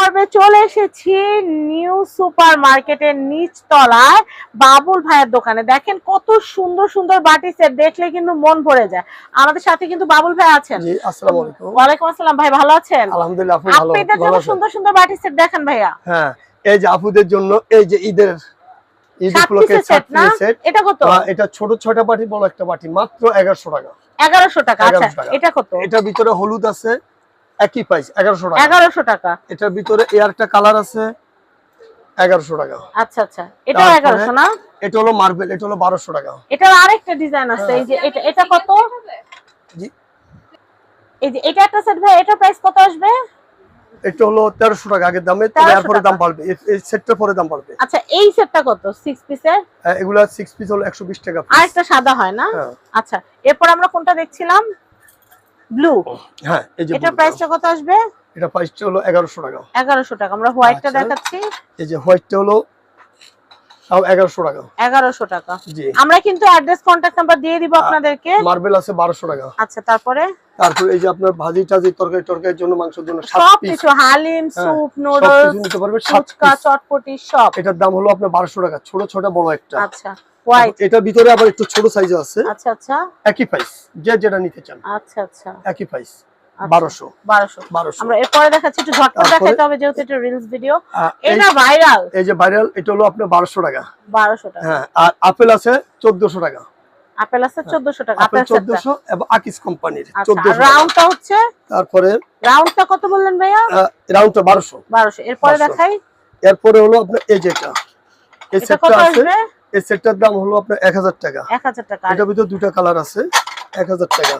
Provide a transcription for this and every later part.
পর্বে চলে এসেছি নিউ সুপার মার্কেটের নিচ তলায় বাবুল ভাইয়ের দোকানে। দেখেন কত সুন্দর সুন্দর বাটি সেট, দেখলে কিন্তু মন ভরে যায়। আমাদের সাথে কিন্তু বাবুল ভাই আছেন। জি, আসসালামু আলাইকুম। ওয়ালাইকুম আসসালাম। ভাই ভালো আছেন? আলহামদুলিল্লাহ, আপনি ভালো আছেন? আপনাদের জন্য সুন্দর সুন্দর বাটি সেট দেখেন ভাইয়া। হ্যাঁ, এই যে আপুদের জন্য এই যে ঈদের উপলক্ষে সেট না, এটা কত? এটা ছোট 6টা বাটি, বড় একটা বাটি, মাত্র 1100 টাকা। 1100 টাকা। আচ্ছা, এটা কত? এটার ভিতরে হলুদ আছে, একই প্রাইস 1100 টাকা। 1100 টাকা। এটার ভিতরে এর একটা কালার আছে, 1100 টাকা। আচ্ছা আচ্ছা, এটা 1100 না? এটা হলো মার্বেল, এটা হলো 1200 টাকা। এটার আরেকটা ডিজাইন আছে, এই যে এটা কত? জি, এই যে এটা একটা সেট ভাই, এটা প্রাইস কত আসবে? এটা হলো 1300 টাকা আগের দামে, তবে এরপরে দাম বাড়বে, এই সেটটার পরে দাম বাড়বে। আচ্ছা, এই সেটটা কত? 6 পিসের? এগুলা 6 পিস হলো 120 টাকা পিস। আর একটা সাদা হয় না? আচ্ছা, এরপর আমরা কোনটা দেখছিলাম? ব্লু। হ্যাঁ, এই যে এটা প্রাইসটা কত আসবে? এটা প্রাইসটা হলো 1100 টাকা। 1100 টাকা। আমরা হোয়াইটটা দেখাচ্ছি। এই যে হোয়াইটটা হলো তাও 1100 টাকা। 1100 টাকা। জি, আমরা কিন্তু অ্যাড্রেস কন্টাক্ট নাম্বার দিয়ে দিব আপনাদেরকে। মার্বেল আছে 1200 টাকা। আচ্ছা, তারপরে এই যে আপনার ভাজি টাজি তরকারির জন্য, মাংসের জন্য সব কিছু, হালিম, স্যুপ, নুডলস, নিতে পারবে, ফুচকা, চটপটি সব। এটার দাম হলো আপনার 1200 টাকা, ছোট ছোট বড় একটা। আচ্ছা, হোয়াইট। এটার ভিতরে আবার একটু ছোট সাইজ আছে। আচ্ছা আচ্ছা, একই প্রাইস, যে যেটা নিতে চান। আচ্ছা আচ্ছা, একই প্রাইস, 1200। আমরা এরপরে দেখাচ্ছি, একটু ঝটপট দেখাইতে হবে যেহেতু এটা রিলস ভিডিও। এটা ভাইরাল। এই যে ভাইরাল, এটা হলো আপনার 1200 টাকা। 1200 টাকা। হ্যাঁ, আর আপেল আছে 1400 টাকা। আপেল আছে 1400 টাকা। আপেল 1400 এবং আকিস কোম্পানির 1400। রাউন্ডটা হচ্ছে, তারপরে রাউন্ডটা কত বললেন ভাইয়া? রাউন্ডটা 1200। 1200। এরপরে দেখাই, এরপরে হলো আপনার এই যেটা, এই সেটটা আছে, এই সেটটার দাম হলো আপনার 1000 টাকা। 1000 টাকা। এটার ভিতর দুটো কালার আছে, 1000 টাকা।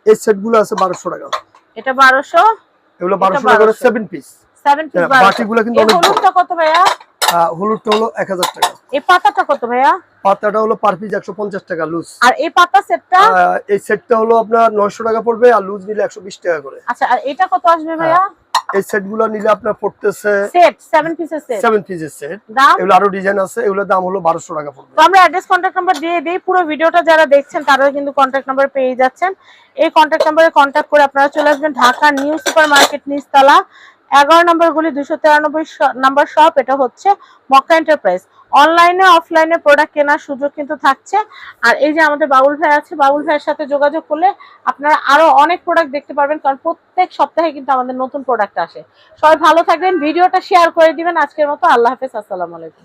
এই সেটগুলো আছে 1200 টাকা। এটা 1200, এগুলো 1200 টাকা করে 7 পিস। 7 পিস 1200। বাটিগুলো কিন্তু অনেক বড়। হলুদটা কত ভাইয়া? হলুদটা হলো 1000 টাকা। এই পাতাটা কত ভাইয়া? পাতাটা হলো পার পিস 150 টাকা লুজ। আর এই পাতা সেটটা? এই সেটটা হলো আপনার 900 টাকা পড়বে, আর লুজ নিলে 120 টাকা করে। আচ্ছা, আর এটা কত আসবে ভাইয়া? এই সেটগুলো নিলে আপনার পড়তেছে সেট 7 পিসের সেট। 7 পিসের সেট। দাম? এগুলো আরো ডিজাইন আছে, এগুলোর দাম হলো 1200 টাকা পড়বে। তো আমরা অ্যাড্রেস কন্টাক্ট নাম্বার দিয়ে দেই, পুরো ভিডিওটা যারা দেখছেন তারা কিন্তু কন্টাক্ট নাম্বার পেয়ে যাচ্ছেন। এই কন্টাক্ট নাম্বারে কন্টাক্ট করে আপনারা চলে আসবেন ঢাকা নিউ সুপার মার্কেট নিচতলা 11 নম্বর গলি 293 নাম্বার শপ। এটা হচ্ছে মক্কা এন্টারপ্রাইজ। অনলাইনে অফলাইনে প্রোডাক্ট কেনার সুযোগ কিন্তু থাকছে। আর এই যে আমাদের বাবুল ভাই আছে, বাবুল ভাইয়ের সাথে যোগাযোগ করলে আপনারা আরো অনেক প্রোডাক্ট দেখতে পারবেন, কারণ প্রত্যেক সপ্তাহে কিন্তু আমাদের নতুন প্রোডাক্ট আসে। সবাই ভালো থাকবেন, ভিডিওটা শেয়ার করে দিবেন। আজকের মতো আল্লাহ হাফেজ, আসসালামু আলাইকুম।